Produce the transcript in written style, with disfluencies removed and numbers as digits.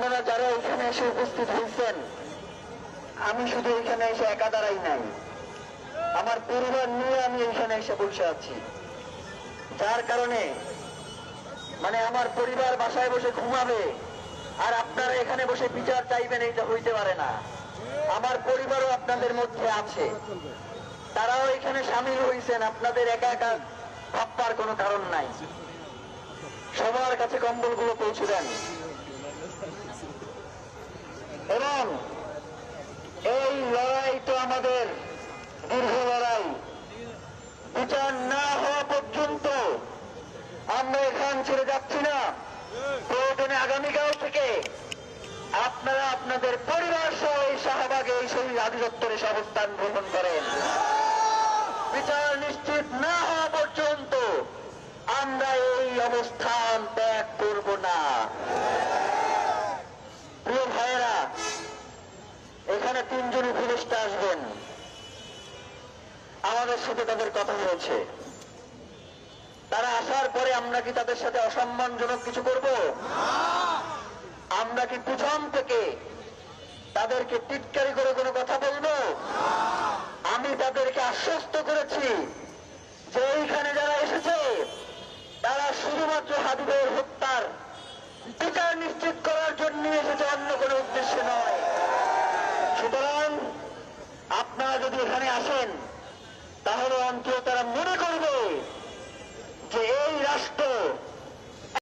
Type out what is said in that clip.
আপনারা যারা এখানে এসে উপস্থিত হয়েছেন, আমি শুধু এখানে এসে একা দাঁড়াই নাই, আমার পরিবার নিয়ে আমি এখানে এসে বসে আছি। যার কারণে আমার পরিবার বাসায় বসে ঘুমাবে আর আপনারা এখানে বসে বিচার চাইবেন, এইটা হইতে পারে না। আমার পরিবারও আপনাদের মধ্যে আছে, তারাও এখানে সামিল হয়েছেন। আপনাদের একা একা ভাববার কোনো কারণ নাই। সবার কাছে কম্বলগুলো পৌঁছে দেন। এবং এই লড়াই তো আমাদের দীর্ঘ লড়াই, বিচার না হওয়া পর্যন্ত আমরা এখান ছেড়ে যাচ্ছি না। প্রয়োজনে আগামীকাল থেকে আপনারা আপনাদের পরিবার সহ এই শাহবাগে এই শহীদ আদি দপ্তরে অবস্থান গ্রহণ করেন। বিচার নিশ্চিত না হওয়া পর্যন্ত আমরা এই অবস্থান ত্যাগ করব না। প্রিয় ভাইয়েরা, এখানে 3 জন উপদেষ্টা আসবেন, আমাদের সাথে তাদের কথা হয়েছে। তারা আসার পরে আমরা কি তাদের সাথে অসম্মানজনক কিছু করব? আমরা কি পিছন থেকে তাদেরকে টিটকারি করে কোনো কথা বলবো? আমি তাদেরকে আশ্বস্ত করেছি যে এইখানে যারা এসেছে তারা শুধুমাত্র হাবিবের হত্যার বিচার নিশ্চিত করার জন্য এসেছে, অন্য কোনো উদ্দেশ্য নয়। সুতরাং আপনারা যদি এখানে আসেন তাহলে অন্তত তারা মনে করবে যে এই রাষ্ট্র